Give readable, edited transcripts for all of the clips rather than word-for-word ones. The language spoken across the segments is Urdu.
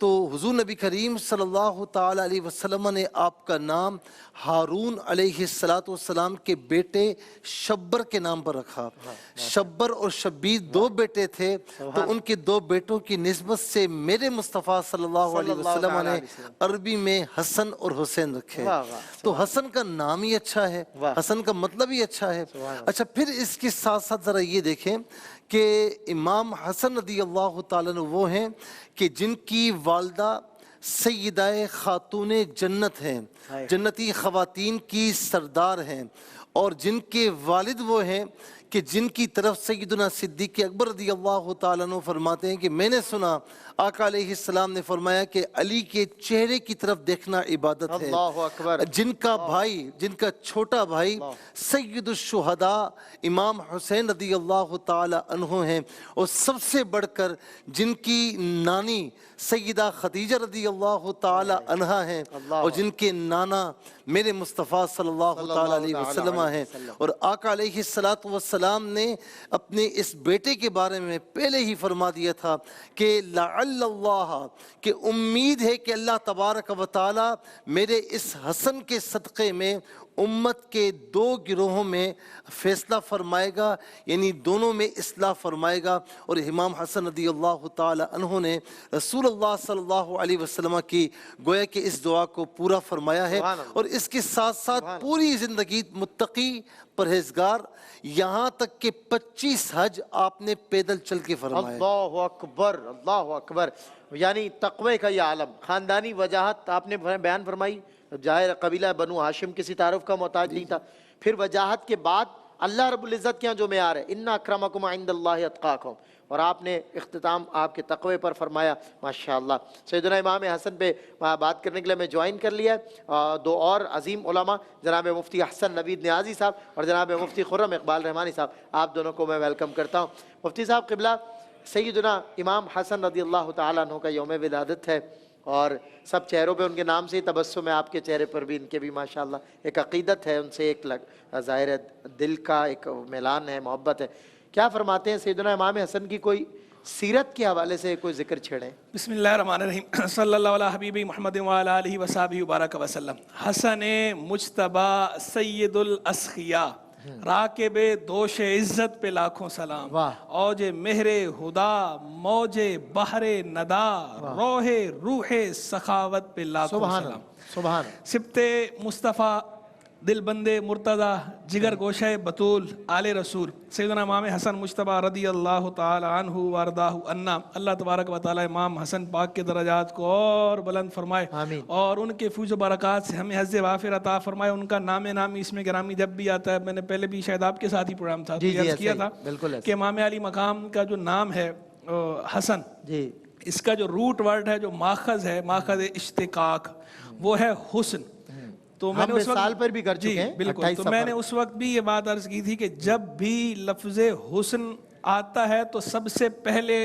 تو حضور نبی کریم صلی اللہ تعالی علیہ وسلم نے آپ کا نام ہارون علیہ السلام کے بیٹے شبر کے نام پر رکھا. شبر اور شبیر دو بیٹے تھے، تو ان کے دو بیٹوں کی نسبت سے میرے مصطفیٰ صلی اللہ علیہ وسلم نے عربی میں حسن اور حسین رکھے. تو حسن کا نام ہی اچھا ہے، حسن کا مطلب ہی اچھا ہے. اچھا، پھر اس کے ساتھ ساتھ ذرا یہ دیکھیں کہ امام حسن رضی اللہ تعالیٰ عنہ وہ ہیں کہ جن کی والدہ سیدہ خاتون جنت ہیں، جنتی خواتین کی سردار ہیں، اور جن کے والد وہ ہیں کہ جن کی طرف سیدنا صدیق اکبر رضی اللہ تعالیٰ عنہ فرماتے ہیں کہ میں نے سنا آقا علیہ السلام نے فرمایا کہ علی کے چہرے کی طرف دیکھنا عبادت ہے. اللہ اکبر. جن کا بھائی، جن کا چھوٹا بھائی سید الشہداء امام حسین رضی اللہ تعالی عنہ ہیں، اور سب سے بڑھ کر جن کی نانی سیدہ خدیجہ رضی اللہ تعالی عنہا ہیں، اور جن کے نانا میرے مصطفیٰ صلی اللہ تعالی علیہ وسلم ہیں. اور آقا علیہ السلام نے اپنے اس بیٹے کے بارے میں پہلے ہی فرما دیا تھا کہ لعل اللہ، کہ امید ہے کہ اللہ تبارک و تعالی میرے اس حسن کے صدقے میں امت کے دو گروہوں میں فیصلہ فرمائے گا، یعنی دونوں میں اصلاح فرمائے گا. اور امام حسن رضی اللہ تعالی عنہ نے رسول اللہ صلی اللہ علیہ وسلم کی گویا کہ اس دعا کو پورا فرمایا ہے. اور اس کے ساتھ ساتھ پوری زندگی متقی پرہیزگار، یہاں تک کہ 25 حج آپ نے پیدل چل کے فرمایا. اللہ اکبر، اللہ اکبر. یعنی تقوی کا یہ عالم، خاندانی وجاہت آپ نے بیان فرمائی. ظاہر قبیلہ بنو ہاشم کسی تعارف کا محتاج نہیں تھا. پھر وجاہت کے بعد اللہ رب العزت کے یہاں جو معیار ہے، ان اکرمکم عند اللہ اتقاکم، اور آپ نے اختتام آپ کے تقوی پر فرمایا. ماشاءاللہ. سیدنا امام حسن پہ بات کرنے کے لیے میں جوائن کر لیا ہے دو اور عظیم علماء، جناب مفتی احسن نوید نیازی صاحب اور جناب مفتی خرم اقبال رحمانی صاحب. آپ دونوں کو میں ویلکم کرتا ہوں. مفتی صاحب قبلہ، سیدنا امام حسن رضی اللہ تعالیٰ عنہ کا یوم ولادت ہے، اور سب چہروں پہ ان کے نام سے ہی تبسم ہے، آپ کے چہرے پر بھی ان کے بھی ماشاءاللہ ایک عقیدت ہے، ان سے ایک ظاہر دل کا ایک میلان ہے، محبت ہے. کیا فرماتے ہیں سیدنا امام حسن کی کوئی سیرت کے حوالے سے کوئی ذکر چھیڑیں؟ بسم اللہ الرحمن الرحیم. صلی اللہ علیہ حبیبی محمد وعلی آلہ وصحبہ وبارک وسلم. حسن مجتبی سید الاسخیاء، راکب دوش عزت پہ لاکھوں سلام. اوج مہر ہدا، موج بحر ندا، روح روح سخاوت پہ لاکھوں سلام. سبحان. سبت مصطفیٰ، دل بندے مرتضی، جگر گوشہ بطول، آل رسول سیدنا امام حسن مجتبی رضی اللہ تعالی عنہ وارضاہ عنا. اللہ تبارک و تعالی امام حسن پاک کے درجات کو اور بلند فرمائے، اور ان کے فیض و برکات سے ہمیں حظ وافر عطا فرمائے. ان کا نام نامی اس میں گرامی جب بھی آتا ہے، میں نے پہلے بھی شاید آپ کے ساتھ ہی پروگرام تھا عرض کیا تھا کہ امام علی مقام کا جو نام ہے حسن، اس کا جو روٹ ورڈ ہے، جو ماخذ ہے، ماخذ اشتقاق، وہ ہے حسن. تو میں نے اس سال پر بھی کر چکے ہیں بالکل. تو میں نے اس وقت بھی یہ بات عرض کی تھی کہ جب بھی لفظ حسن آتا ہے تو سب سے پہلے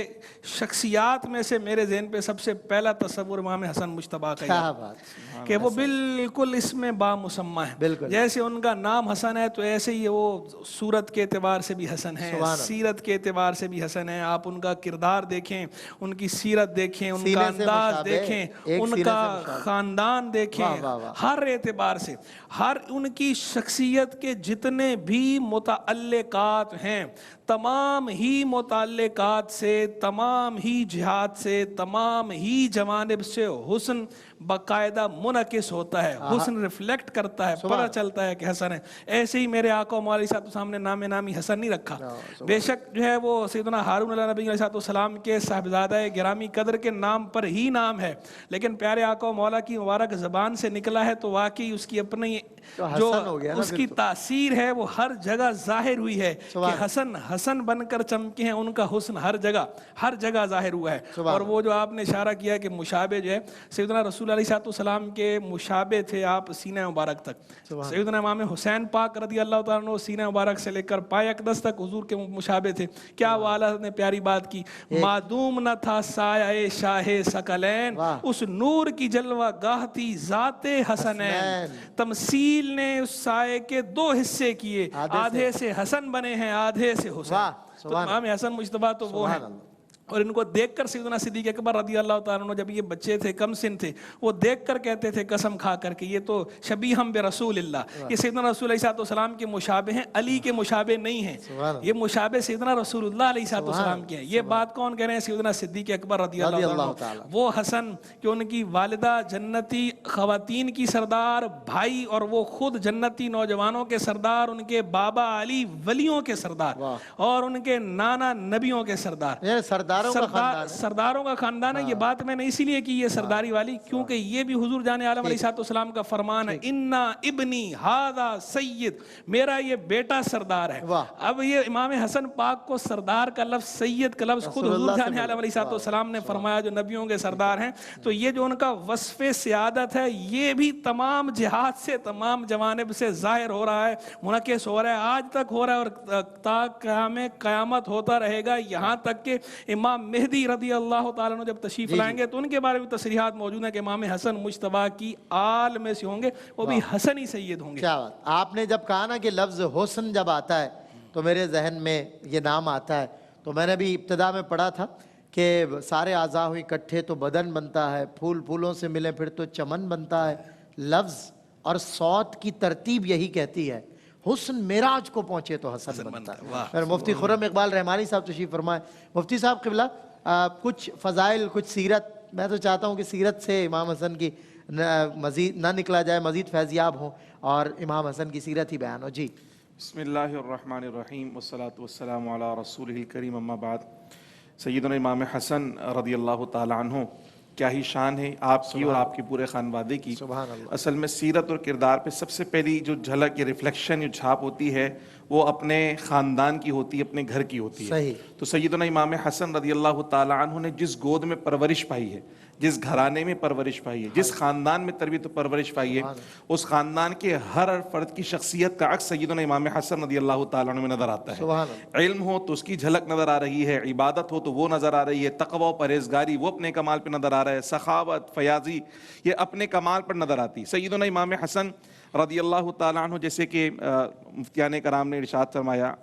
شخصیات میں سے میرے ذہن پہ سب سے پہلا تصور امام حسن مجتبی کا ہے کہ وہ بالکل اس میں بامسمہ ہے. جیسے ان کا نام حسن ہے تو ایسے ہی وہ صورت کے اعتبار سے بھی حسن ہے، سیرت کے اعتبار سے بھی حسن ہے. آپ ان کا کردار دیکھیں، ان کی سیرت دیکھیں، ان کا انداز دیکھیں، ان کا خاندان دیکھیں، ہر اعتبار سے ہر ان کی شخصیت کے جتنے بھی متعلقات ہیں، تمام ہی متعلقات سے، تمام ہی جہات سے، تمام ہی جوانب سے حسن باقاعدہ منعکس ہوتا ہے، حسن ریفلیکٹ کرتا ہے، پتہ چلتا ہے کہ حسن ہے. ایسے ہی میرے آقا مولا علیہ السلام نے نام نامی حسن نہیں رکھا. بے شک جو ہے وہ سیدنا ہارون علیہ نبی علیہ السلام کے صاحبزادہ گرامی قدر کے نام پر ہی نام ہے، لیکن پیارے آقا مولا کی مبارک زبان سے نکلا ہے تو واقعی اس کی اپنی جو اس کی تاثیر ہے وہ ہر جگہ ظاہر ہوئی ہے کہ حسن حسن بن کر چمکے ہیں. ان کا حسن ہر جگہ ظاہر ہوا ہے. اور وہ جو آپ نے اشارہ کیا کہ مشابہ جو ہے سیدنا رسول علیہ السلام کے مشابہ تھے آپ سینہ مبارک تک. سیدنا امام حسین پاک رضی اللہ تعالیٰ عنہ سینہ مبارک سے لے کر پائے اقدس تک حضور کے مشابہ تھے. کیا والا نے پیاری بات کی، معدوم نہ تھا سایہ شاہ ثقلین، اس نور کی جلوہ گاہ تھی ذات حسنین. تمثیل نے اس سائے کے دو حصے کیے، آدھے سے حسن بنے ہیں، آدھے سے حسین. تو امام حسن مجتبی تو وہ ہیں اور ان کو دیکھ کر سیدنا صدیق اکبر رضی اللہ تعالیٰ عنہ جب یہ بچے تھے کم سن تھے وہ دیکھ کر کہتے تھے قسم کھا کر کہ یہ تو شبیہم برسول اللہ، یہ سیدنا رسول علیہ السلام کے مشابہ ہیں، علی کے مشابہ نہیں ہیں، یہ مشابہ سیدنا رسول اللہ علیہ السلام کے ہیں۔ یہ بات کون کہہ رہے ہیں؟ سیدنا صدیق اکبر رضی اللہ عنہ۔ وہ حسن کہ ان کی والدہ جنتی خواتین کی سردار، بھائی اور وہ خود جنتی نوجوانوں کے سردار، ان کے بابا علی ولیوں کے سردار اور ان کے نانا نبیوں کے سردار، سرداروں کا خاندان ہے۔ یہ بات میں نے اسی لیے کی یہ سرداری والی کیونکہ یہ بھی حضور جان عالم علیہ السلام کا فرمان ہے، انا ابنی ھذا سید، میرا یہ بیٹا سردار ہے۔ اب یہ امام حسن پاک کو سردار کا لفظ، سید کا لفظ خود حضور جان عالم علیہ السلام نے فرمایا جو نبیوں کے سردار ہیں، تو یہ جو ان کا وصف سیادت ہے یہ بھی تمام جہات سے، تمام جوانب سے ظاہر ہو رہا ہے، منعکس ہو رہا ہے، آج تک ہو رہا ہے اور تا قیامت ہوتا رہے گا، یہاں تک کہ امام مہدی رضی اللہ تعالیٰ عنہ جب تشریف لائیں گے تو ان کے بارے میں تصریحات موجود ہیں کہ امام حسن مجتبیٰ کی آل میں سے ہوں گے، وہ بھی حسن ہی سید ہوں گے۔ کیا بات! آپ نے جب کہا نا کہ لفظ حسن جب آتا ہے تو میرے ذہن میں یہ نام آتا ہے، تو میں نے بھی ابتدا میں پڑھا تھا کہ سارے اعضاء ہوئی اکٹھے تو بدن بنتا ہے، پھول پھولوں سے ملے پھر تو چمن بنتا ہے۔ لفظ اور صوت کی ترتیب یہی کہتی ہے، حسن معراج کو پہنچے تو حسن بنتا ہے۔ پھر مفتی خرم اقبال رحمانی صاحب تشریف فرمائے۔ مفتی صاحب قبلہ کچھ فضائل، کچھ سیرت، میں تو چاہتا ہوں کہ سیرت سے امام حسن کی مزید نہ نکلا جائے، مزید فیضیاب ہوں اور امام حسن کی سیرت ہی بیان ہو۔ جی بسم اللہ الرحمن الرحیم والصلاة والسلام علی رسولہ الکریم، اما بعد۔ سیدنا امام حسن رضی اللہ تعالی عنہ، کیا ہی شان ہے آپ کی اور آپ کے پورے خانوادے کی۔ سبحان اللہ۔ اصل میں سیرت اور کردار پہ سب سے پہلی جو جھلک یا ریفلیکشن یا چھاپ ہوتی ہے وہ اپنے خاندان کی ہوتی ہے، اپنے گھر کی ہوتی ہے۔ صحیح۔ تو سیدنا امام حسن رضی اللہ تعالی عنہ نے جس گود میں پرورش پائی ہے، جس گھرانے میں پرورش پائی ہے، جس خاندان میں تربیت و پرورش پائی ہے، اس خاندان کے ہر فرد کی شخصیت کا عکس سیدنا امام حسن رضی اللہ تعالیٰ عنہ میں نظر آتا ہے۔ علم ہو تو اس کی جھلک نظر آ رہی ہے، عبادت ہو تو وہ نظر آ رہی ہے، تقوی و پرہیزگاری وہ اپنے کمال پہ نظر آ رہا ہے، سخاوت، فیاضی یہ اپنے کمال پر نظر آتی ہے۔ سیدنا امام حسن رضی اللہ تعالیٰ عنہ، جیسے کہ مفتیان کرام نے ارشاد فرمایا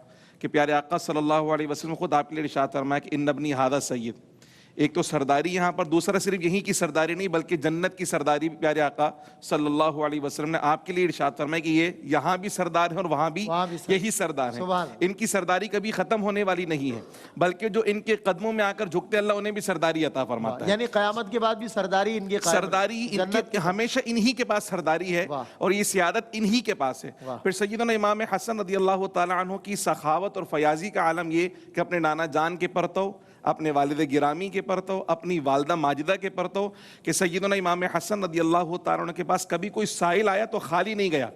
کہ پیارے آقا صلی اللہ علیہ وسلم خود آپ کے لیے ارشاد فرمایا کہ ان ابنی ھذا سید، ایک تو سرداری یہاں پر، دوسرا صرف یہیں کی سرداری نہیں بلکہ جنت کی سرداری بھی پیارے آقا صلی اللہ علیہ وسلم نے آپ کے لیے ارشاد فرمایا کہ یہ یہاں بھی سردار ہیں اور وہاں بھی یہی سردار ہیں۔ ان کی سرداری کبھی ختم ہونے والی نہیں ہے بلکہ جو ان کے قدموں میں آ کر جھکتے اللہ انہیں بھی سرداری عطا فرماتا ہے۔ یعنی قیامت کے بعد بھی سرداری ان کے سرداری ہمیشہ انہی کے پاس سرداری ہے اور یہ سیادت انہی کے پاس ہے۔ پھر سیدنا امام حسن رضی اللہ تعالیٰ عنہ کی سخاوت اور فیاضی کا عالم یہ کہ اپنے نانا جان کے پرتو، اپنے والد گرامی کے پرتو، اپنی والدہ ماجدہ کے پرتو، کہ سیدنا امام حسن رضی اللہ تعالیٰ عنہ کے پاس کبھی کوئی سائل آیا تو خالی نہیں گیا۔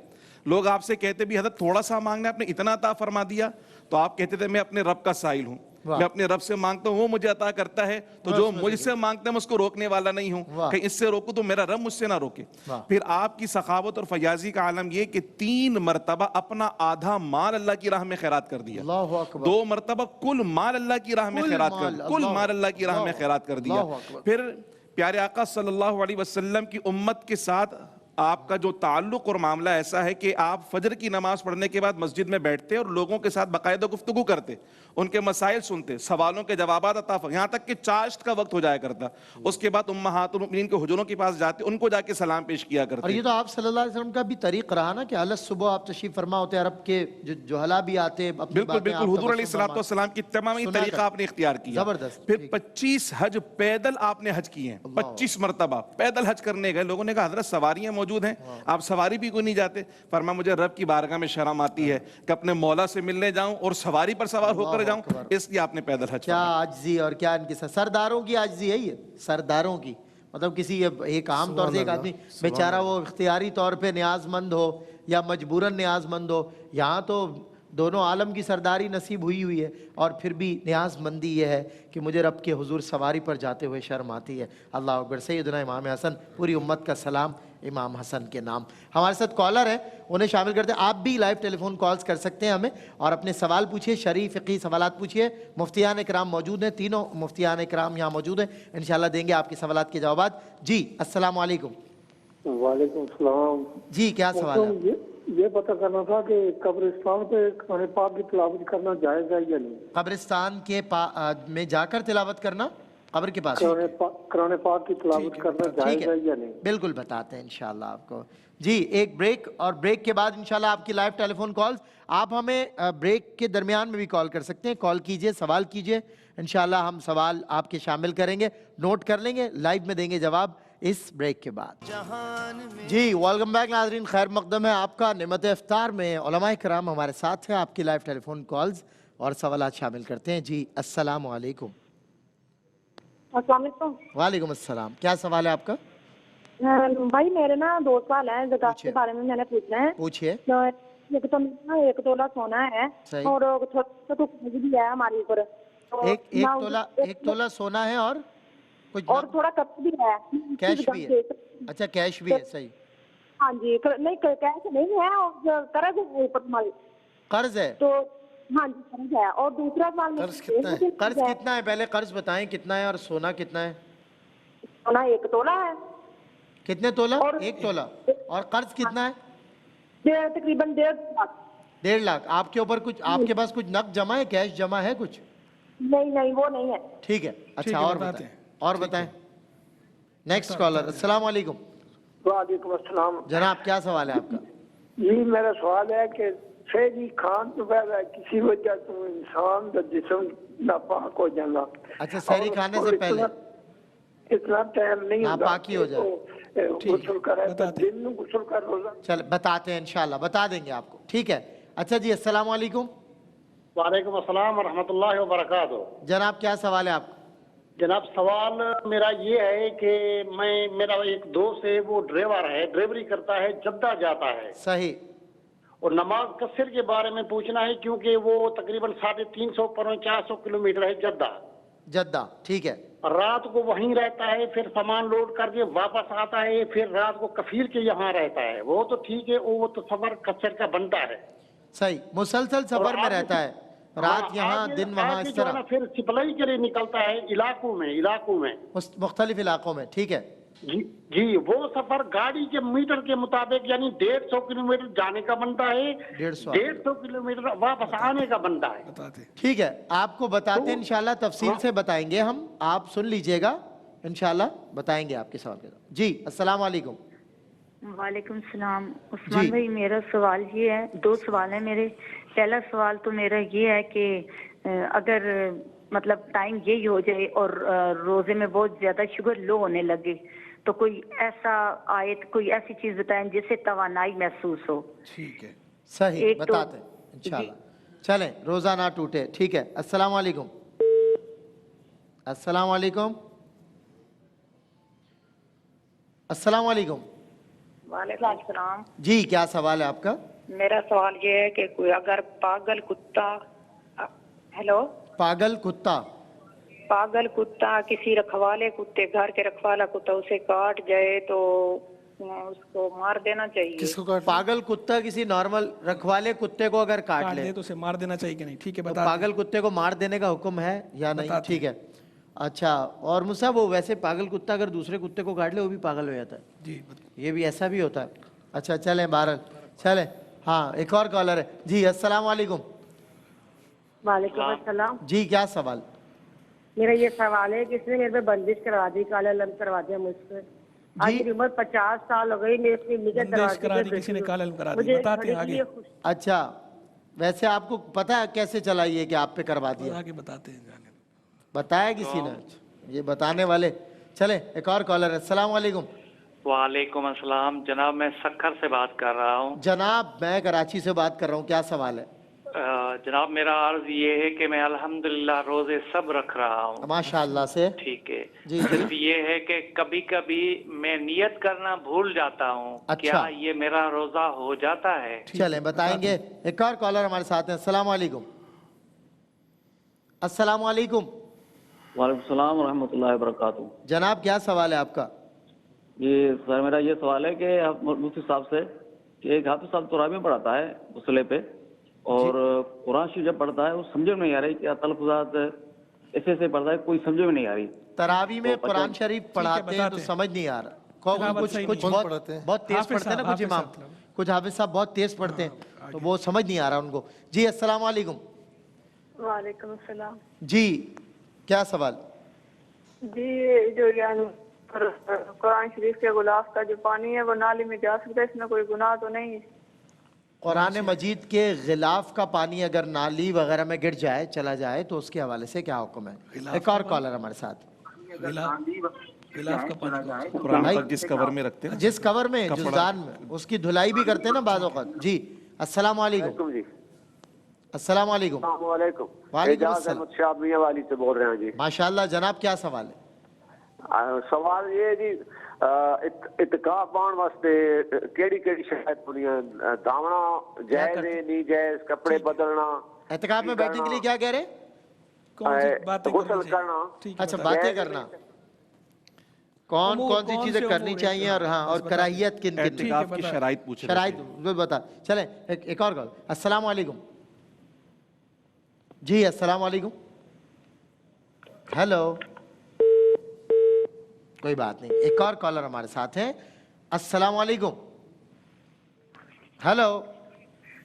لوگ آپ سے کہتے بھی حضرت تھوڑا سا مانگنا، آپ نے اتنا عطا فرما دیا، تو آپ کہتے تھے میں اپنے رب کا سائل ہوں، میں اپنے رب سے مانگتا ہوں وہ مجھے عطا کرتا ہے، تو جو مجھ سے مانگتا ہے میں اس کو روکنے والا نہیں ہوں، کہ اس سے روکوں تو میرا رب مجھ سے نہ روکے۔ پھر آپ کی سخاوت اور فیاضی کا عالم یہ کہ 3 مرتبہ اپنا آدھا مال اللہ کی راہ میں خیرات کر دیا، 2 مرتبہ کل مال اللہ کی راہ میں خیرات کر دیا، کل مال اللہ کی راہ میں خیرات کر دیا۔ پھر پیارے آقا صلی اللہ علیہ وسلم کی امت کے ساتھ آپ کا جو تعلق اور معاملہ ایسا ہے کہ آپ فجر کی نماز پڑھنے کے بعد مسجد میں بیٹھتے اور لوگوں کے ساتھ باقاعدہ گفتگو کرتے، ان کے مسائل سنتے، سوالوں کے جوابات عطا فرماتے، یہاں تک کہ چاشت کا وقت ہو جایا کرتا، اس کے بعد امہات المؤمنین کے حجروں کے پاس جاتے، ان کو جا کے سلام پیش کیا کرتے۔ اور یہ تو آپ صلی اللہ علیہ وسلم کا بھی طریق رہا نا کہ الگ صبح آپ تشریف فرما ہوتے، عرب کے جو جوہلا بھی آتے، بالکل بالکل حضور علیہ السلام کی تمامی طریقہ آپ نے اختیار کیا۔ زبردست۔ پھر 25 حج پیدل آپ نے حج کیے ہیں، 25 مرتبہ پیدل حج کرنے گئے۔ لوگوں نے کہا حضرت سواریاں موجود ہیں، آپ سواری بھی کوئی نہیں جاتے؟ فرمایا مجھے رب کی بارگاہ میں شرم آتی ہے کہ اپنے مولا سے ملنے جاؤں اور سواری پر سوار ہو کر جاؤں، اس لیے آپ نے پیدل حج کیا عاجزی اور کیا ان کی سرداروں کی عاجزی ہے، یہ سرداروں کی مطلب کسی ایک عام طور سے ایک آدمی بیچارہ وہ اختیاری طور پہ نیاز مند ہو یا مجبوراً نیاز مند ہو، یہاں تو دونوں عالم کی سرداری نصیب ہوئی ہے اور پھر بھی نیاز مندی یہ ہے کہ مجھے رب کے حضور سواری پر جاتے ہوئے شرم آتی ہے۔ اللہ اکبر۔ سیدنا امام حسن، پوری امت کا سلام امام حسن کے نام۔ ہمارے ساتھ کالر ہیں، انہیں شامل کرتے ہیں۔ آپ بھی لائیو ٹیلی فون کالز کر سکتے ہیں ہمیں اور اپنے سوال پوچھیے، شرعی فقہی سوالات پوچھیے۔ مفتیان اکرام موجود ہیں، تینوں مفتیان اکرام یہاں موجود ہیں، انشاءاللہ دیں گے آپ کے سوالات کے جوابات۔ جی السلام علیکم۔ وعلیکم السلام۔ جی کیا سوال ہے؟ یہ پتہ کرنا تھا کہ قبرستان پہ قرآن پاک کی تلاوت کرنا جائز ہے یا نہیں؟ قبرستان کے میں جا کر تلاوت کرنا، قبر کے پاس قرآن پاک کی تلاوت کرنا جائز ہے یا نہیں؟ بالکل بتاتے ہیں انشاءاللہ آپ کو. جی ایک بریک، اور بریک کے بعد انشاءاللہ آپ کی لائیو ٹیلی فون کالز. آپ ہمیں بریک کے درمیان میں بھی کال کر سکتے ہیں، کال کیجئے، سوال کیجئے، انشاءاللہ ہم سوال آپ کے شامل کریں گے، نوٹ کر لیں گے، لائیو میں دیں گے جواب اس بریک کے بعد. جی ویلکم بیک ناظرین، خیر مقدم ہے آپ کا. نعمت افطار میں علماء کرام ہمارے ساتھ ہیں، آپ کی لائیو ٹیلی فون کالز اور سوالات شامل کرتے ہیں. جی السلام علیکم. السلام علیکم. وعلیکم السلام. کیا سوال ہے آپ کا؟ بھائی میرے نا 2 سوال ہیں زکوٰۃ کے بارے میں نے پوچھنا ہے. پوچھئے. ایک تو 1 تولہ سونا ہے اور تھوڑا سا تو قرض بھی ہے ہمارے اوپر. ایک تولہ سونا ہے اور کچھ اور تھوڑا قرض بھی ہے. کیش بھی ہے. اچھا کیش بھی ہے، صحیح. ہاں جی نہیں کیش نہیں ہے اور قرض ہے اوپر ہمارے. قرض ہے تو ہاں جی قرض ہے. اور دوسرا سوال قرض کتنا ہے؟ پہلے قرض بتائیں کتنا ہے، اور سونا کتنا ہے؟ سونا 1 تولہ ہے. کتنے تولہ؟ 1 تولہ. اور قرض کتنا ہے؟ تقریباً 1.5 لاکھ. 1.5 لاکھ. آپ کے اوپر کچھ، آپ کے پاس کچھ نقد جمع ہے، کیش جمع ہے کچھ؟ نہیں وہ نہیں ہے. ٹھیک ہے. اچھا اور بتائیں. Next caller. السلام علیکم. وعلیکم السلام. جناب کیا سوال ہے آپ کا؟ جی میرا سوال ہے کہ شہری کھان تو پہلے کسی وجہ تو انسان کا جسم ناپاک ہو جانا. اچھا سحری کھانے سے پہلے اتنا ٹائم نہیں ہوتا ناپاکی ہو جائے. غسل کرے تو دن میں غسل کر روزہ. چل بتاتے ہیں انشاءاللہ، بتا دیں گے آپ کو. ٹھیک ہے. اچھا جی السلام علیکم. وعلیکم السلام ورحمۃ اللہ وبرکاتہ. جناب کیا سوال ہے آپ کا؟ جناب سوال میرا یہ ہے کہ میرا ایک دوست ہے، وہ ڈرائیور ہے، ڈرائیوری کرتا ہے، جدہ جاتا ہے. صحیح. اور نماز قصر کے بارے میں پوچھنا ہے کیونکہ وہ تقریباً 350 400 کلومیٹر ہے جدہ. ٹھیک ہے. رات کو وہیں رہتا ہے، پھر سامان لوڈ کر کے واپس آتا ہے، پھر رات کو کفیل کے یہاں رہتا ہے. وہ تو ٹھیک ہے، وہ تو سفر قصر کا بنتا ہے. صحیح. مسلسل سفر میں رہتا ہے، رات یہاں دن وہاں، اس طرح. پھر سپلائی کے لیے نکلتا ہے علاقوں میں مختلف علاقوں میں. ٹھیک ہے. جی وہ سفر گاڑی کے میٹر کے مطابق یعنی 150 کلومیٹر جانے کا بنتا ہے، 150 کلومیٹر واپس آنے کا بنتا ہے. ٹھیک ہے. آپ کو بتاتے ہیں انشاءاللہ، تفصیل سے بتائیں گے ہم، آپ سن لیجئے گا، انشاءاللہ بتائیں گے آپ کے سوال کے. جی السلام علیکم. وعلیکم السلام. عثمان بھائی میرا سوال یہ ہے، 2 سوال ہیں میرے. پہلا سوال تو میرا یہ ہے کہ اگر مطلب ٹائم یہی ہو جائے اور روزے میں بہت زیادہ شوگر لو ہونے لگے تو کوئی ایسا آیت، کوئی ایسی چیز بتائیں جس سے توانائی محسوس ہو. ٹھیک ہے. صحیح بتاتے ہیں انشاءاللہ. چلیں روزہ نہ ٹوٹے. ٹھیک ہے. السلام علیکم. السلام علیکم. السلام علیکم. وعلیکم السلام. جی کیا سوال ہے آپ کا؟ میرا سوال یہ ہے کہ کوئی اگر پاگل کتا کسی رکھوالے کتے، گھر کے رکھوالا کتا اسے کاٹ جائے تو اس کو مار دینا چاہیے. کس کو کاٹ؟ پاگل کتا کسی نارمل رکھوالے کتے کو اگر کاٹ لے تو اسے مار دینا چاہیے کہ نہیں؟ ٹھیک ہے. پاگل کتے کو مار دینے کا حکم ہے یا نہیں؟ ٹھیک ہے. اچھا اور مصعب وہ ویسے پاگل کتا اگر دوسرے کتے کو کاٹ لے وہ بھی پاگل ہو جاتا ہے؟ جی یہ بھی ایسا بھی ہوتا ہے. اچھا چلیں بہرحال چلیں. ہاں ایک اور کالر ہے. جی السلام علیکم. وعلیکم السلام. جی کیا سوال؟ میرا یہ سوال ہے کہ اس نے میرے پہ بندش کروا دی، کالا علم کروا دیا مجھ سے. آج میری عمر 50 سال ہو گئی، میں اپنی نگہ کسی نے کالا علم کرا دی. بتاتے ہیں آگے. اچھا ویسے آپ کو پتا ہے کیسے چلا یہ کہ آپ پہ کروا دیا؟ آگے بتاتے ہیں. بتایا کسی نے؟ یہ بتانے والے. چلیں ایک اور کالر ہے. السلام علیکم. وعلیکم السلام. جناب میں سکھر سے بات کر رہا ہوں. جناب میں کراچی سے بات کر رہا ہوں. کیا سوال ہے؟ جناب میرا عرض یہ ہے کہ میں الحمدللہ روزے سب رکھ رہا ہوں ماشاءاللہ سے. ٹھیک ہے. جی صرف یہ ہے کہ کبھی کبھی میں نیت کرنا بھول جاتا ہوں. کیا یہ میرا روزہ ہو جاتا ہے؟ چلیں بتائیں گے. ایک اور کالر ہمارے ساتھ ہیں. السلام علیکم. السلام علیکم. وعلیکم السلام ورحمۃ اللہ وبرکاتہ. جناب کیا سوال ہے آپ کا؟ جی سر میرا یہ سوال ہے کہ مفتی صاحب سے کہ ایک حافظ صاحب تراویح میں پڑھاتا ہے مسئلے پہ، اور قرآن شریف جب پڑھتا ہے وہ سمجھ میں نہیں آ رہی، کیا تلفظات ایسے ایسے پڑھتا ہے کوئی سمجھ میں نہیں آ رہی. تراویح میں قرآن شریف پڑھاتے ہیں تو سمجھ نہیں آ رہا. کچھ بہت تیز پڑھتے ہیں نا کچھ امام، کچھ حافظ صاحب بہت تیز پڑھتے ہیں تو وہ سمجھ نہیں آ رہا ان کو. جی السلام علیکم. وعلیکم السلام. جی کیا سوال؟ جی جو یعنی قرآن شریف کے غلاف کا جو پانی ہے وہ نالی میں جا سکتا ہے, اس میں کوئی گناہ تو نہیں ہے؟ قرآن مجید کے غلاف کا پانی اگر نالی وغیرہ میں گر جائے چلا جائے تو اس کے حوالے سے کیا حکم ہے؟ ایک اور کالر ہمارے ساتھ. قرآن پاک جس کور میں رکھتے ہیں, جس کور میں جزدان میں اس کی دھلائی بھی کرتے ہیں نا بعض اوقات. جی السلام علیکم. السلام علیکم. السلام علیکم. وعلیکم اعجاز السلام. احمد شاہ میاں والی سے بول رہے ہیں جی. ماشاءاللہ جناب کیا سوال ہے؟ سوال یہ ہے جی اتقاء پاؤن واسطے کیڑی کیڑی شرائط ہونی ہے؟ داونا جائز ہے نہیں جائز, کپڑے بدلنا, اعتکاف میں بیٹھنے کے لیے کیا کہہ رہے ہیں؟ غسل کرنا. اچھا باتیں کرنا, کون کون سی چیزیں کرنی چاہیے اور ہاں اور کراہیت کن کن؟ اعتکاف کی شرائط پوچھ رہے شرائط بتا. چلیں ایک اور کال. السلام علیکم. جی السلام علیکم. ہیلو, کوئی بات نہیں, ایک اور کالر ہمارے ساتھ ہیں. السلام علیکم. ہیلو.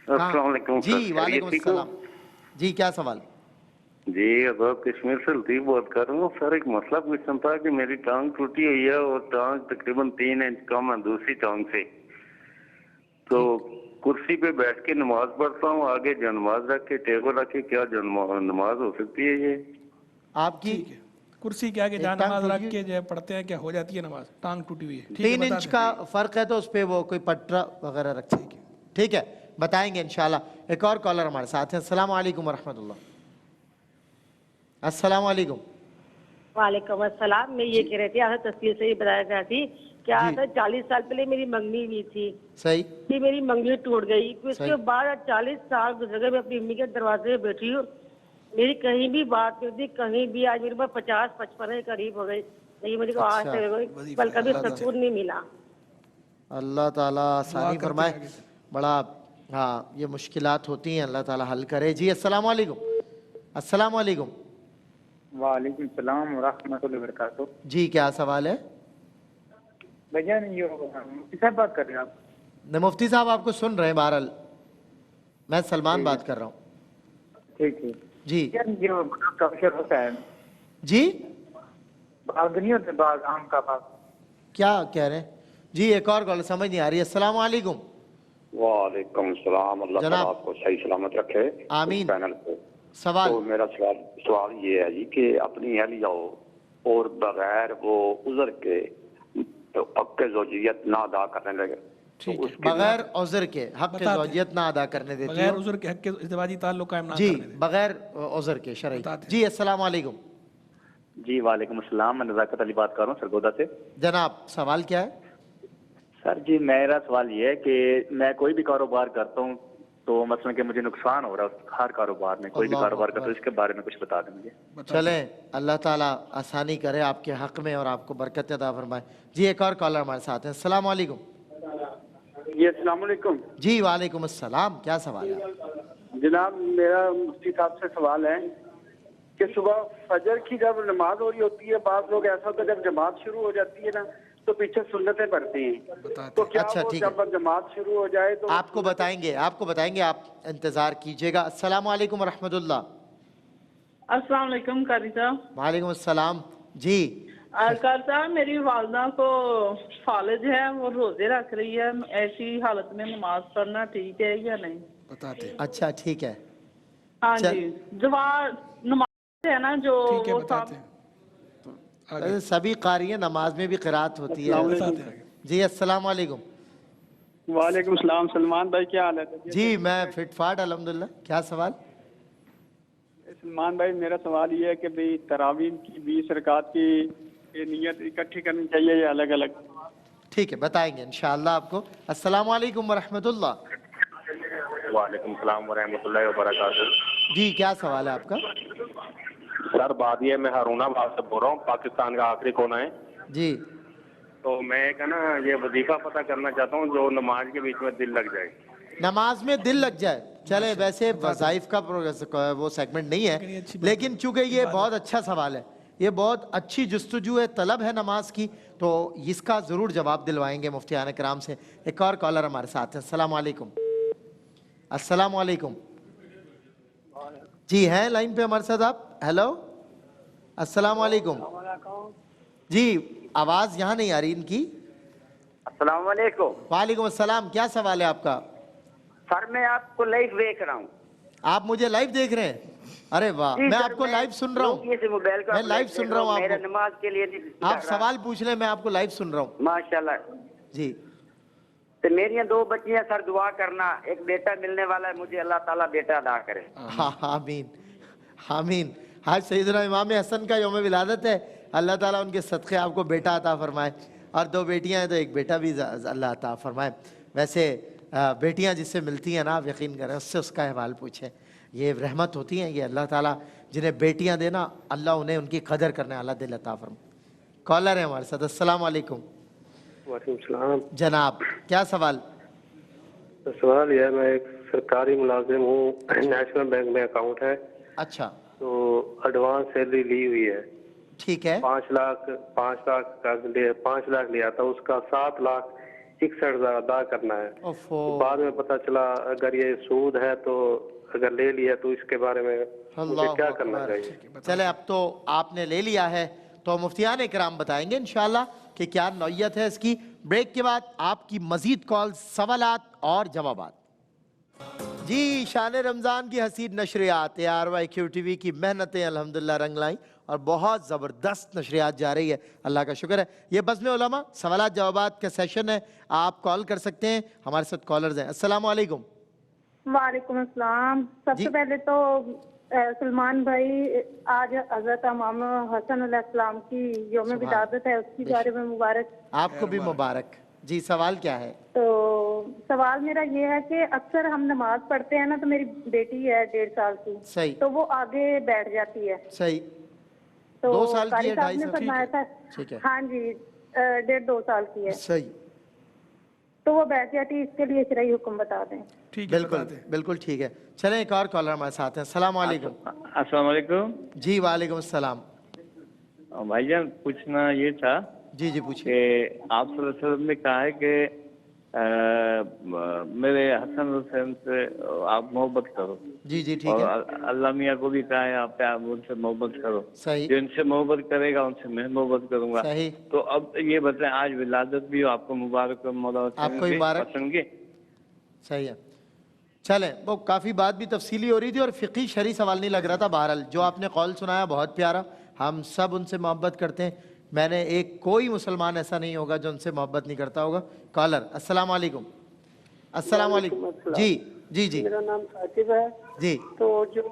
السلام علیکم. جی وعلیکم السلام. جی کیا سوال؟ جی اب کشمیر سے لطیف بات کر رہا ہوں سر. ایک مسئلہ پوچھنا تھا کہ میری ٹانگ ٹوٹی ہوئی ہے اور ٹانگ تقریباً 3 انچ کم ہے دوسری ٹانگ سے, تو کرسی پہ بیٹھ کے نماز پڑھتا ہوں, آگے جو نماز رکھ کے ٹیبل رکھ کے, کیا نماز ہو سکتی ہے یہ؟ آپ کی کرسی کے آگے جہاں نماز رکھ کے جو پڑھتے ہیں کیا ہو جاتی ہے نماز؟ ٹانگ ٹوٹی ہوئی ہے 3 انچ کا فرق ہے تو اس پہ وہ کوئی پٹرا وغیرہ رکھ سکے. ٹھیک ہے بتائیں گے انشاءاللہ. ایک اور کالر ہمارے ساتھ ہیں. السلام علیکم ورحمۃ اللہ. السلام علیکم. وعلیکم السلام. میں یہ کہہ رہی تھی, آپ تفصیل سے یہ بتایا گیا تھی کیا 40 سال پہلے میری منگنی ہوئی تھی. صحیح. کہ میری منگنی ٹوٹ گئی, اس کے بعد 40 سال گزر گئے, میں اپنی امی کے دروازے پہ بیٹھی ہوں, میری کہیں بھی بات نہیں ہوتی, کہیں بھی. آج میرے پاس 50-55 کے قریب ہو گئی, نہیں مجھے کو آج سے بل کبھی سکون نہیں ملا. اللہ تعالیٰ آسانی فرمائے. بڑا ہاں یہ مشکلات ہوتی ہیں, اللہ تعالیٰ حل کرے. جی السلام علیکم. السلام علیکم. وعلیکم السلام ورحمۃ اللہ وبرکاتہ. جی کیا سوال ہے؟ بھیا نہیں مفتی صاحب بات کر رہے ہیں آپ؟ مفتی صاحب آپ کو سن رہے ہیں. بہرحال میں سلمان بات کر رہا ہوں. ٹھیک ہے جی. جو کاشر ہوتا ہے جی, باغ نہیں ہوتے, باغ آم کا باغ, کیا کہہ رہے ہیں؟ جی ایک اور کال سمجھ نہیں آ رہی. السلام علیکم. وعلیکم السلام. اللہ تعالیٰ آپ کو صحیح سلامت رکھے. آمین. پینل کو سوال. تو میرا سوال یہ ہے جی کہ اپنی اہلیہ اور بغیر وہ عذر کے حق زوجیت نہ ادا کرنے لگے, بغیر عذر کے حق زوجیت نہ ادا کرنے دیتی, بغیر عذر کے حق ازدواجی تعلق قائم نہ جی کرنے دے. بغیر عذر کے شرعی. جی السلام علیکم. جی وعلیکم السلام. میں نزاکت علی بات کر رہا ہوں سرگودا سے. جناب سوال کیا ہے؟ سر جی میرا سوال یہ ہے کہ میں کوئی بھی کاروبار کرتا ہوں تو مثلا کہ مجھے نقصان ہو رہا ہے ہر کاروبار میں, کوئی بھی کاروبار کرتا ہوں, اس کے بارے میں کچھ بتا دیں مجھے. چلیں اللہ تعالیٰ آسانی کرے آپ کے حق میں اور آپ کو برکت عطا فرمائے. جی ایک اور کالر ہمارے ساتھ ہیں. السلام علیکم. جی السلام علیکم. جی وعلیکم السلام. کیا سوال ہے؟ جناب میرا مفتی صاحب سے سوال ہے کہ صبح فجر کی جب نماز ہو رہی ہوتی ہے, بعض لوگ ایسا ہوتا ہے جب جماعت شروع ہو جاتی ہے نا تو پیچھے سنتیں پڑھتے ہیں, تو کیا اچھا وہ ٹھیک جب جماعت شروع ہو جائے تو آپ کو بتائیں گے, آپ انتظار کیجئے گا. السلام علیکم ورحمۃ اللہ. السلام علیکم قاری صاحب. وعلیکم السلام. جی قاری صاحب میری والدہ کو فالج ہے, وہ روزے رکھ رہی ہے, ایسی حالت میں نماز پڑھنا ٹھیک ہے یا نہیں؟ بتاتے. اچھا ٹھیک ہے. ہاں جی نماز ہے نا جو سبھی قاری ہیں, نماز میں بھی قرات ہوتی ہے. جی السلام علیکم. وعلیکم السلام. سلمان بھائی کیا حال ہے؟ جی میں فٹ فاٹ الحمدللہ. کیا سوال؟ سلمان بھائی میرا سوال یہ ہے کہ بھئی تراویح کی 20 رکعت کی نیت اکٹھی کرنی چاہیے یا الگ الگ؟ ٹھیک ہے بتائیں گے انشاءاللہ آپ کو. السلام علیکم ورحمۃ اللہ. وعلیکم السلام ورحمۃ اللہ وبرکاتہ. جی کیا سوال ہے آپ کا؟ سر بات یہ میں ہارون آباد سے بول رہا ہوں, پاکستان کا آخری کونا ہے. جی تو میں نا یہ وظیفہ پتہ کرنا چاہتا ہوں جو نماز کے بیچ میں دل لگ جائے. نماز میں دل لگ جائے. چلے ویسے وظائف کا وہ سیگمنٹ نہیں ہے, لیکن چونکہ یہ بہت اچھا سوال ہے یہ بہت اچھی جستجو ہے، طلب ہے نماز کی، تو اس کا ضرور جواب دلوائیں گے مفتیان کرام سے۔ ایک اور کالر ہمارے ساتھ ہیں۔ السلام علیکم۔ السلام علیکم۔ جی ہیں لائن پہ ہمارے ساتھ آپ؟ ہیلو، السلام علیکم۔ جی آواز یہاں نہیں آ رہی ان کی۔ السلام علیکم۔ وعلیکم السلام، کیا سوال ہے آپ کا؟ سر میں آپ کو لائیو دیکھ رہا ہوں۔ آپ مجھے لائیو دیکھ رہے ہیں؟ ارے واہ، میں آپ کو لائیو سن رہا ہوں، میں لائیو سن رہا ہوں آپ کو۔ نماز کے لیے آپ سوال پوچھ لیں، میں آپ کو لائیو سن رہا ہوں۔ ماشاءاللہ جی تو میری 2 بچیاں سر، دعا کرنا، ایک بیٹا ملنے والا ہے مجھے، اللہ تعالیٰ بیٹا عطا کرے۔ ہاں آمین آمین۔ آج سیدنا امام حسن کا یوم ولادت ہے، اللہ تعالیٰ ان کے صدقے آپ کو بیٹا عطا فرمائے، اور 2 بیٹیاں ہیں تو ایک بیٹا بھی اللہ عطا فرمائے۔ ویسے بیٹیاں جس سے ملتی ہیں نا، آپ یقین کریں، اس سے اس کا احوال پوچھیں، یہ رحمت ہوتی ہیں، یہ اللہ تعالیٰ جنہیں بیٹیاں دینا، اللہ انہیں ان کی قدر کرنے اللہ دل عطا فرمائے۔ کالر ہیں ہمارے ساتھ۔ السلام علیکم۔ وعلیکم السلام جناب کیا سوال؟ سوال یہ ہے، میں ایک سرکاری ملازم ہوں، نیشنل بینک میں اکاؤنٹ ہے۔ اچھا، تو ایڈوانس سیلری لی ہوئی ہے، ٹھیک ہے، 5 لاکھ لیا تھا، اس کا 7,61,000 ادا کرنا ہے۔ بعد میں پتہ چلا اگر یہ سود ہے تو اگر لے لیا تو اس کے بارے میں مجھے کیا کرنا چاہیے؟ چلے اب تو آپ نے لے لیا ہے تو مفتیان اکرام بتائیں گے انشاءاللہ کہ کیا نوعیت ہے اس کی۔ بریک کے بعد آپ کی مزید کال، سوالات اور جوابات۔ جی شان رمضان کی حسین نشریات ARYQ TV کی محنتیں الحمدللہ رنگ لائیں اور بہت زبردست نشریات جا رہی ہے، اللہ کا شکر ہے۔ یہ بزم علماء سوالات جوابات کا سیشن ہے، آپ کال کر سکتے ہیں، ہمارے ساتھ کالرز ہیں۔ السلام علیکم۔ وعلیکم السلام۔ سب سے پہلے تو سلمان بھائی، آج حضرت امام حسن علیہ السلام کی یوم ولادت ہے، اس کی بارے میں مبارک۔ آپ کو بھی مبارک۔ جی سوال کیا ہے؟ تو سوال میرا یہ ہے کہ اکثر ہم نماز پڑھتے ہیں نا، تو میری بیٹی ہے 1.5 سال کی، صحیح، تو وہ آگے بیٹھ جاتی ہے۔ صحیح، تو 2 سال کی ہے، 2.5 نے فرمایا تھا، ہاں جی 1.5-2 سال کی ہے، صحیح، تو وہ بیٹھ جاتی ہے، اس کے لیے شرعی حکم بتا دیں۔ بالکل بالکل ٹھیک ہے۔ چلیں ایک اور کالر ہمارے ساتھ ہیں۔ السلام علیکم۔ السلام علیکم۔ جی وعلیکم السلام۔ بھائی جان پوچھنا یہ تھا جی جی پوچھیں کہ آپ صلی اللہ علیہ وسلم نے کہا ہے کہ میرے حسن حسین سے آپ محبت کرو، جی جی ٹھیک ہے، اور اللہ میاں کو بھی کہا ہے آپ ان سے محبت کرو، صحیح، جو ان سے محبت کرے گا ان سے میں محبت کروں گا، صحیح۔ تو اب یہ بتائیں آج ولادت بھی ہو، آپ کو مبارک ہو، مولا آپ کو مبارک، صحیح ہے۔ چلیں وہ کافی بات بھی تفصیلی ہو رہی تھی اور فقہی شرعی سوال نہیں لگ رہا تھا۔ بہرحال جو آپ نے قول سنایا بہت پیارا، ہم سب ان سے محبت کرتے ہیں، میں نے کوئی مسلمان ایسا نہیں ہوگا جو ان سے محبت نہیں کرتا ہوگا۔ کالر السلام علیکم۔ السلام علیکم۔ جی جی جی میرا نام ثاقب ہے جی۔ تو جو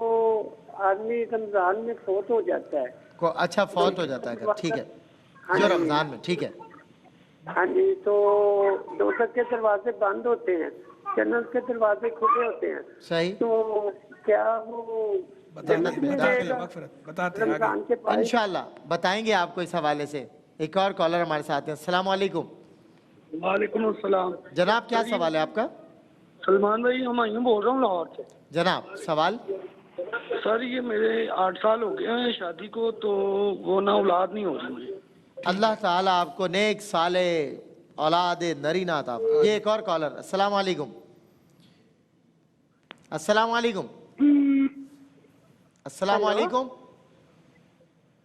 آدمی رمضان میں فوت ہو جاتا ہے، اچھا فوت ہو جاتا ہے، ٹھیک ہے، جو رمضان میں، ٹھیک ہے، ہاں جی، تو دوزخ کے دروازے بند ہوتے ہیں، جنت کے دروازے کھلے ہوتے ہیں، صحیح، تو کیا وہ انشاءاللہ بتائیں گے آپ کو اس حوالے سے۔ ایک اور کالر ہمارے ساتھ ہیں۔ السلام علیکم۔ وعلیکم السلام۔ جناب کیا سوال ہے آپ کا؟ سلمان بھائی ہمایوں بول رہا ہوں لاہور سے۔ جناب سوال؟ سر یہ میرے 8 سال ہو گئے ہیں شادی کو، تو وہ نہ اولاد نہیں ہو رہی مجھے۔ اللہ تعالیٰ آپ کو نیک صالح اولاد نرینہ عطا فرمائے۔ یہ ایک اور کالر۔ السلام علیکم۔ السلام علیکم۔ السلام علیکم۔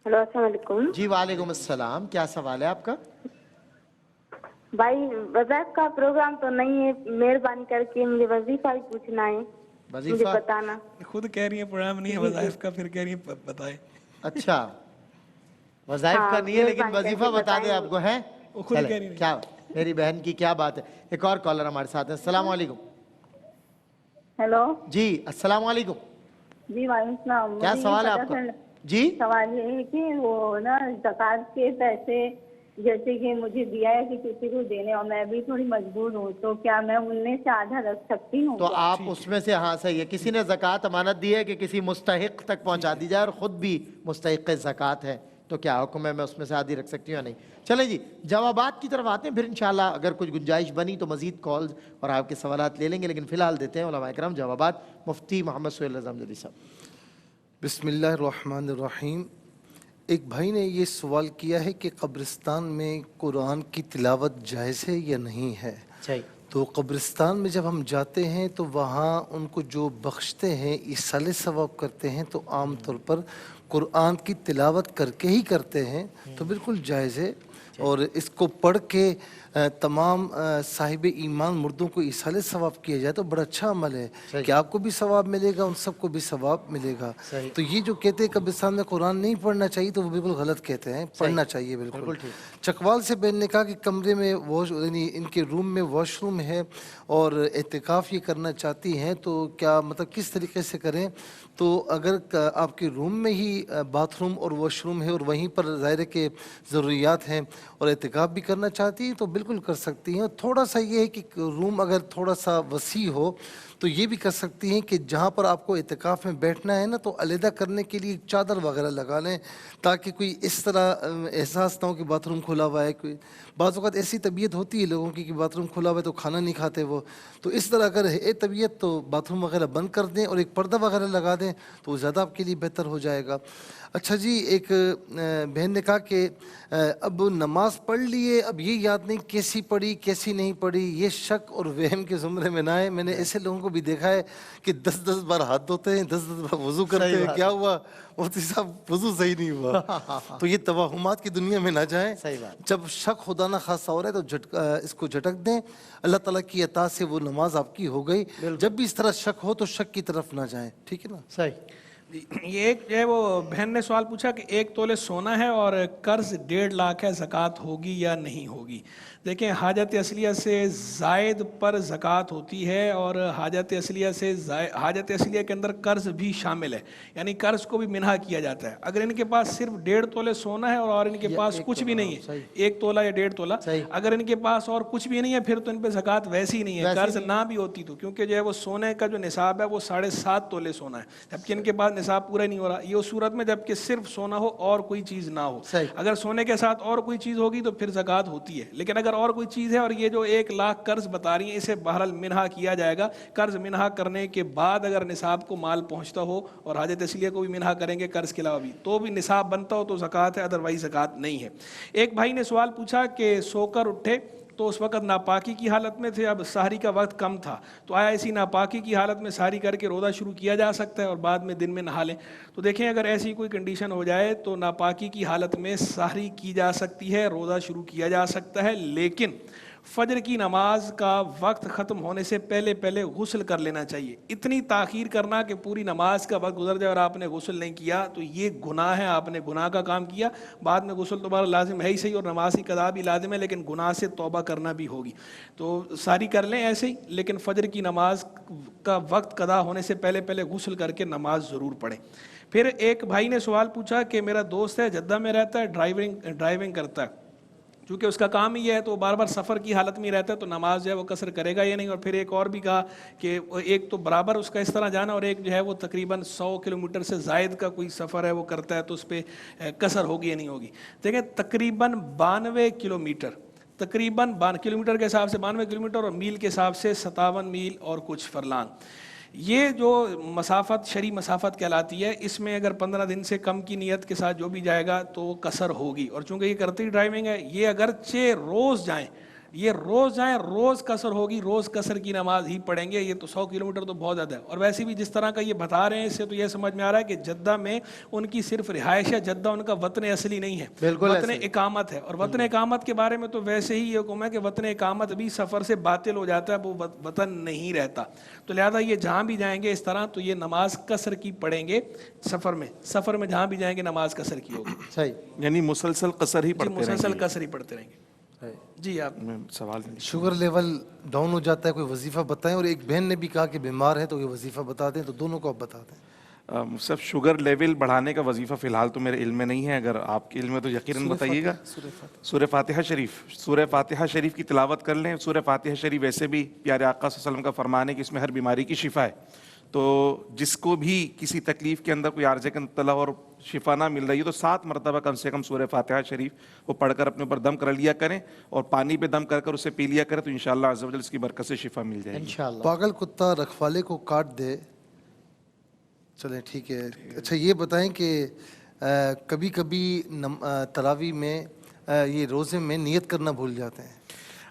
ہلو السلام علیکم۔ جی وعلیکم السلام، کیا سوال ہے آپ کا؟ بھائی وظائف کا پروگرام تو نہیں ہے، مہربانی کر کے مجھے وظیفہ ہی پوچھنا ہے، مجھے بتانا۔ خود کہہ رہی ہیں پروگرام نہیں ہے وظائف کا، پھر کہہ رہی ہیں بتائیں۔ اچھا وظائف کا نہیں ہے لیکن وظیفہ بتا دیں آپ کو ہے؟ کیا میری بہن کی کیا بات ہے۔ ایک اور کالر ہمارے ساتھ ہے۔ السلام علیکم۔ ہیلو جی السلام علیکم۔ جی وعلیکم السلام۔ کیا سوال ہے آپ کا؟ جی سوال یہ ہے کہ وہ نا زکوٰۃ کے پیسے جیسے کہ مجھے دیا ہے کہ کسی کو دینے، اور میں بھی تھوڑی مجبور ہوں، تو کیا میں ان میں سے آدھا رکھ سکتی ہوں؟ تو آپ اس میں سے، ہاں صحیح ہے، کسی نے زکوٰۃ امانت دی ہے کہ کسی مستحق تک پہنچا دی جائے اور خود بھی مستحق زکوٰۃ ہے، تو کیا حکم ہے، میں اس میں سے آدھی رکھ سکتی ہوں یا نہیں؟ چلیں جی جوابات کی طرف آتے ہیں، پھر انشاءاللہ اگر کچھ گنجائش بنی تو مزید کالز اور آپ کے سوالات لے لیں گے، لیکن فی الحال دیتے ہیں علماء کرام جوابات۔ مفتی محمد سہیل رضا امجدی صاحب۔ بسم اللہ الرحمن الرحیم۔ ایک بھائی نے یہ سوال کیا ہے کہ قبرستان میں قرآن کی تلاوت جائز ہے یا نہیں ہے؟ تو قبرستان میں جب ہم جاتے ہیں تو وہاں ان کو جو بخشتے ہیں ایصال ثواب کرتے ہیں تو عام طور پر قرآن کی تلاوت کر کے ہی کرتے ہیں، تو بالکل جائز ہے، اور اس کو پڑھ کے تمام صاحب ایمان مردوں کو ایصال ثواب کیا جائے تو بڑا اچھا عمل ہے کہ آپ کو بھی ثواب ملے گا، ان سب کو بھی ثواب ملے گا۔ تو یہ جو کہتے ہیں قبرستان میں قرآن نہیں پڑھنا چاہیے تو وہ بالکل غلط کہتے ہیں، پڑھنا چاہیے بالکل۔ چکوال سے بہن نے کہا کہ کمرے میں یعنی ان کے روم میں واش روم ہے اور اعتکاف یہ کرنا چاہتی ہیں، تو کیا مطلب کس طریقے سے کریں؟ تو اگر آپ کے روم میں ہی باتھ روم اور واش روم ہے اور وہیں پر ظاہر کے ضروریات ہیں اور اعتکاف بھی کرنا چاہتی ہیں تو بالکل کر سکتی ہیں۔ تھوڑا سا یہ ہے کہ روم اگر تھوڑا سا وسیع ہو تو یہ بھی کر سکتی ہیں کہ جہاں پر آپ کو اعتکاف میں بیٹھنا ہے نا تو علیحدہ کرنے کے لیے چادر وغیرہ لگا لیں تاکہ کوئی اس طرح احساس نہ ہو کہ باتھ روم کھلا ہوا ہے۔ کوئی بعض اوقات ایسی طبیعت ہوتی ہے لوگوں کی کہ باتھ روم کھلا ہوا ہے تو کھانا نہیں کھاتے وہ، تو اس طرح اگر ہے طبیعت تو باتھ روم وغیرہ بند کر دیں اور ایک پردہ وغیرہ لگا دیں تو وہ زیادہ آپ کے لیے بہتر ہو جائے گا۔ اچھا جی، ایک بہن نے کہا کہ اب نماز پڑھ لیے، اب یہ یاد نہیں کیسی پڑھی کیسی نہیں پڑھی، یہ شک اور وہم کے زمرے میں نہ آئے۔ میں نے ایسے لوگوں کو بھی دیکھا ہے کہ 10 بار ہاتھ دھوتے ہیں، 10 بار وضو کرتے ہیں، کیا ہوا مفتی صاحب وضو صحیح نہیں ہوا۔ تو یہ توہمات کی دنیا میں نہ جائیں، جب شک خدا نہ خاصہ ہو رہا ہے تو اس کو جھٹک دیں، اللہ تعالیٰ کی عطا سے وہ نماز آپ کی ہو گئی۔ جب بھی اس طرح شک ہو تو شک کی طرف نہ جائیں، ٹھیک ہے نا؟ صحیح۔ یہ ایک جو ہے وہ بہن نے سوال پوچھا کہ 1 تولے سونا ہے اور قرض 1.5 لاکھ ہے، زکوٰۃ ہوگی یا نہیں ہوگی؟ دیکھیں، حاجت اصلیہ سے زائد پر زکوٰۃ ہوتی ہے اور حاجت اصلیہ سے حاجت اصلیہ کے اندر قرض بھی شامل ہے، یعنی قرض کو بھی منہا کیا جاتا ہے۔ اگر ان کے پاس صرف 1.5 تولے سونا ہے اور ان کے پاس کچھ بھی نہیں ہے، 1 تولہ یا 1.5 تولہ، اگر ان کے پاس اور کچھ بھی نہیں ہے پھر تو ان پہ زکوٰۃ ویسی ہی نہیں ہے، قرض نہ بھی ہوتی تو، کیونکہ جو ہے وہ سونے کا جو نصاب ہے وہ 7.5 تولے سونا ہے، جبکہ ان کے پاس نصاب پورا نہیں ہو رہا۔ یہ اس صورت میں جبکہ صرف سونا ہو اور کوئی چیز نہ ہو، اگر سونے کے ساتھ اور کوئی چیز ہوگی تو پھر زکوٰۃ ہوتی ہے، لیکن اگر اور کوئی چیز ہے اور یہ جو 1 لاکھ قرض بتا رہی ہیں اسے بہرحال منہا کیا جائے گا۔ قرض منہا کرنے کے بعد اگر نصاب کو مال پہنچتا ہو اور حاجت اصلیہ کو بھی منہا کریں گے قرض کے علاوہ بھی تو بھی نصاب بنتا ہو تو زکوٰۃ ہے، ادروائز زکوٰۃ نہیں ہے۔ ایک بھائی نے سوال پوچھا کہ سو کر اٹھے تو اس وقت ناپاکی کی حالت میں تھے، اب سحری کا وقت کم تھا، تو آیا اسی ناپاکی کی حالت میں سحری کر کے روزہ شروع کیا جا سکتا ہے اور بعد میں دن میں نہا لیں؟ تو دیکھیں، اگر ایسی کوئی کنڈیشن ہو جائے تو ناپاکی کی حالت میں سحری کی جا سکتی ہے، روزہ شروع کیا جا سکتا ہے، لیکن فجر کی نماز کا وقت ختم ہونے سے پہلے پہلے غسل کر لینا چاہیے۔ اتنی تاخیر کرنا کہ پوری نماز کا وقت گزر جائے اور آپ نے غسل نہیں کیا تو یہ گناہ ہے، آپ نے گناہ کا کام کیا۔ بعد میں غسل دوبارہ لازم ہے ہی صحیح اور نماز کی قضا بھی لازم ہے، لیکن گناہ سے توبہ کرنا بھی ہوگی، تو ساری کر لیں ایسے ہی، لیکن فجر کی نماز کا وقت قضا ہونے سے پہلے پہلے غسل کر کے نماز ضرور پڑھیں۔ پھر ایک بھائی نے سوال پوچھا کہ میرا دوست ہے جدہ میں رہتا ہے، ڈرائیونگ کرتا ہے، چونکہ اس کا کام ہی ہے تو بار بار سفر کی حالت میں رہتا ہے تو نماز جو ہے وہ قصر کرے گا یا نہیں؟ اور پھر ایک اور بھی کہا کہ ایک تو برابر اس کا اس طرح جانا اور ایک جو ہے وہ تقریباً 100 کلومیٹر سے زائد کا کوئی سفر ہے وہ کرتا ہے تو اس پہ قصر ہوگی یا نہیں ہوگی؟ دیکھیں، تقریباً 92 کلومیٹر، تقریباً کلومیٹر کے حساب سے 92 کلومیٹر اور میل کے حساب سے 57 میل اور کچھ فرلانگ، یہ جو مسافت شرعی مسافت کہلاتی ہے، اس میں اگر 15 دن سے کم کی نیت کے ساتھ جو بھی جائے گا تو وہ قصر ہوگی۔ اور چونکہ یہ کرتی ڈرائیونگ ہے، یہ اگرچہ روز جائیں، روز قصر ہوگی، روز قصر کی نماز ہی پڑھیں گے، یہ تو 100 کلومیٹر تو بہت زیادہ ہے۔ اور ویسے بھی جس طرح کا یہ بتا رہے ہیں اس سے تو یہ سمجھ میں آ رہا ہے کہ جدہ میں ان کی صرف رہائش ہے، جدہ ان کا وطن اصلی نہیں ہے، وطن اقامت ہے، اور وطن اقامت کے بارے میں تو ویسے ہی یہ حکم ہے کہ وطن اقامت بھی سفر سے باطل ہو جاتا ہے، وہ وطن نہیں رہتا، تو لہذا یہ جہاں بھی جائیں گے اس طرح تو یہ نماز قصر کی پڑھیں گے، سفر میں جہاں بھی جائیں گے نماز قصر کی ہوگی، صحیح، یعنی مسلسل قصر ہی پڑھتے رہیں گے، مسلسل قصر ہی پڑھتے رہیں گے۔ جی آپ سوال شوگر لیول ڈاؤن ہو جاتا ہے، کوئی وظیفہ بتائیں، اور ایک بہن نے بھی کہا کہ بیمار ہے تو یہ وظیفہ بتا دیں، تو دونوں کو آپ بتا دیں۔ صرف شوگر لیول بڑھانے کا وظیفہ فی الحال تو میرے علم میں نہیں ہے، اگر آپ کے علم میں تو یقیناً بتائیے گا۔ سورہ فاتحہ شریف کی تلاوت کر لیں۔ سورہ فاتحہ شریف ویسے بھی پیارے آقا صلی اللہ علیہ وسلم کا فرمان ہے کہ اس میں ہر بیماری کی شفا ہے، تو جس کو بھی کسی تکلیف کے اندر کوئی عارضے کا مبتلا اور شفا نہ مل رہی ہے تو 7 مرتبہ کم سے کم سورہ فاتحہ شریف وہ پڑھ کر اپنے اوپر دم کر لیا کریں، اور پانی پہ دم کر کر اسے پی لیا کریں، تو انشاءاللہ عز و جل اس کی برکت سے شفا مل جائے گی۔ پاگل کتا رکھوالے کو کاٹ دے، چلیں ٹھیک ہے۔ اچھا یہ بتائیں کہ کبھی کبھی تراویح میں یہ روزے میں نیت کرنا بھول جاتے ہیں.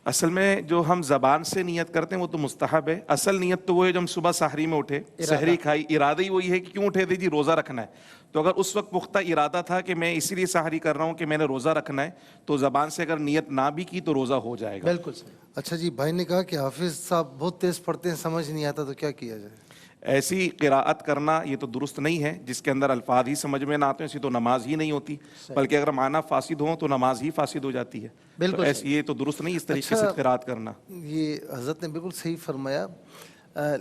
اصل میں جو ہم زبان سے نیت کرتے ہیں وہ تو مستحب ہے. اصل نیت تو وہ ہے جو ہم صبح سحری میں اٹھے, سحری کھائی, ارادہ ہی وہی ہے کہ کیوں اٹھے تھے جی, روزہ رکھنا ہے. تو اگر اس وقت پختہ ارادہ تھا کہ میں اسی لیے سحری کر رہا ہوں کہ میں نے روزہ رکھنا ہے, تو زبان سے اگر نیت نہ بھی کی تو روزہ ہو جائے گا. بالکل صحیح. اچھا جی, بھائی نے کہا کہ حافظ صاحب بہت تیز پڑھتے ہیں, سمجھ نہیں آتا, تو کیا کیا جائے؟ ایسی قراءت کرنا یہ تو درست نہیں ہے جس کے اندر الفاظ ہی سمجھ میں نہ آتے ہیں, ایسی تو نماز ہی نہیں ہوتی, بلکہ اگر معنی فاسد ہوں تو نماز ہی فاسد ہو جاتی ہے. بالکل یہ تو درست نہیں اس طریقے سے قراءت کرنا. یہ حضرت نے بالکل صحیح فرمایا,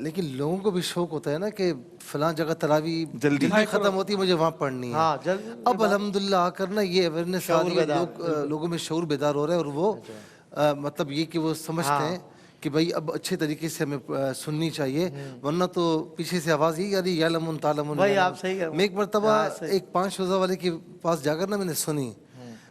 لیکن لوگوں کو بھی شوق ہوتا ہے نا کہ فلاں جگہ تراویح جلدی ختم ہوتی ہے, مجھے وہاں پڑھنی ہے. اب الحمدللہ آ کر نا یہ اویئرنیس آ رہی ہے, لوگوں میں شعور بیدار ہو رہا ہے, اور وہ مطلب یہ کہ وہ سمجھتے ہیں کہ بھائی اب اچھے طریقے سے ہمیں سننی چاہیے, ورنہ تو پیچھے سے آواز ہی آ رہی یعلمون تعلمون. بھائی آپ صحیح ہے. میں ایک مرتبہ ایک 5 روزہ والے کے پاس جا کر نا میں نے سنی,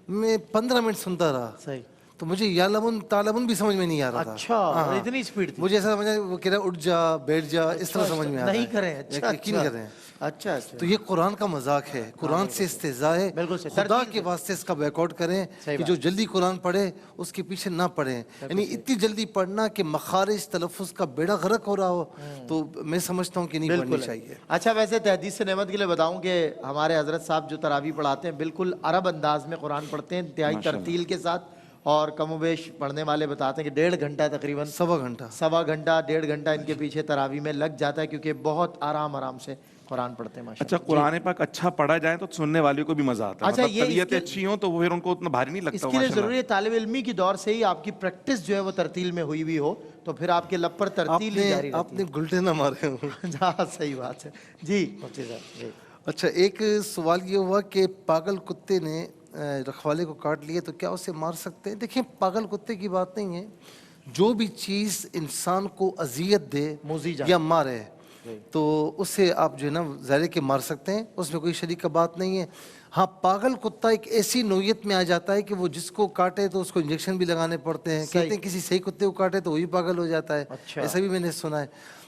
میں 15 منٹ سنتا رہا, تو مجھے یعلمون تعلمون بھی سمجھ میں نہیں آ رہا تھا. اچھا, اتنی سپیڈ تھی. مجھے ایسا سمجھا وہ کہہ رہا اٹھ جا, بیٹھ جا, اس طرح سمجھ میں آ رہا ہے. نہیں کریں, اچھا یقین کریں. اچھا, تو یہ قرآن کا مذاق ہے, قرآن سے استہزاء ہے. خدا کے واسطے اس کا بیک آؤٹ کریں کہ جو جلدی قرآن پڑھے اس کے پیچھے نہ پڑھیں. یعنی اتنی جلدی پڑھنا کہ مخارج تلفظ کا بیڑا غرق ہو رہا ہو, تو میں سمجھتا ہوں کہ نہیں پڑھنی چاہیے. اچھا, ویسے تحدیث سے نعمت کے لیے بتاؤں کہ ہمارے حضرت صاحب جو تراویح پڑھاتے ہیں بالکل عرب انداز میں قرآن پڑھتے ہیں, انتہائی ترتیل کے ساتھ, اور کم و بیش پڑھنے والے بتاتے ہیں کہ 1.5 گھنٹہ تقریباً, سوا گھنٹا 1.5 گھنٹہ ان کے پیچھے تراویح میں لگ جاتا ہے, کیونکہ بہت آرام سے قرآن پڑھتے ہیں. اچھا, قرآن پاک اچھا پڑھا جائے تو سننے والے کو بھی مزہ آتا ہے, مطلب طبیعتیں اچھی ہوں تو پھر ان کو اتنا بھاری نہیں لگتا. اس کے لیے ضروری ہے طالب علمی کی دور سے ہی آپ کی پریکٹس جو ہے وہ ترتیل میں ہوئی ہو, تو پھر آپ کے لب پر ترتیل ہی جاری رہتی ہے. آپ نے گلٹے نہ مارے ہوں. ہاں صحیح بات ہے جی. اچھا, ایک سوال یہ ہوا کہ پاگل کتے نے رکھوالے کو کاٹ لیے تو کیا اسے مار سکتے ہیں؟ دیکھیں, پاگل کتے کی بات نہیں ہے, جو بھی چیز انسان کو اذیت دے یا مارے تو اسے آپ جو ہے نا ظاہر کہ مار سکتے ہیں, اس میں کوئی شریک کا بات نہیں ہے. ہاں, پاگل کتا ایک ایسی نوعیت میں آ جاتا ہے کہ وہ جس کو کاٹے تو اس کو انجیکشن بھی لگانے پڑتے ہیں. کہتے ہیں کسی صحیح کتے کو کاٹے تو وہی پاگل ہو جاتا ہے, ایسا بھی میں نے سنا ہے.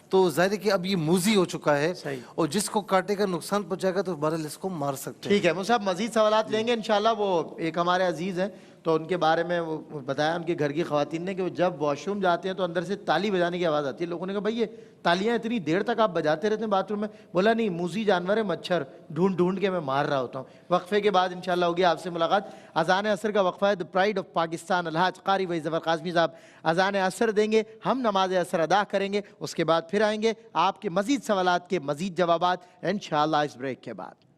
تو ظاہر ہے کہ اب یہ موذی ہو چکا ہے, اور جس کو کاٹے گا نقصان پہنچائے گا تو بہرحال اس کو مار سکتے ہیں. ٹھیک ہے مصعب, مزید سوالات لیں گے انشاءاللہ. وہ ایک ہمارے عزیز ہیں, تو ان کے بارے میں وہ بتایا ان کے گھر کی خواتین نے کہ وہ جب واش روم جاتے ہیں تو اندر سے تالی بجانے کی آواز آتی ہے. لوگوں نے کہا بھائی یہ تالیاں اتنی دیر تک آپ بجاتے رہتے ہیں باتھ روم میں؟ بولا نہیں, موذی جانور ہے, مچھر ڈھونڈ کے میں مار رہا ہوتا ہوں. وقفے کے بعد انشاءاللہ ہوگی آپ سے ملاقات. اذان عصر کا وقفہ ہے. دی پرائڈ آف پاکستان الحاج قاری وحید ظفر قاسمی صاحب اذان عصر دیں گے, ہم نماز عصر ادا کریں گے, اس کے بعد پھر آئیں گے آپ کے مزید سوالات کے مزید جوابات انشاءاللہ اس بریک کے بعد.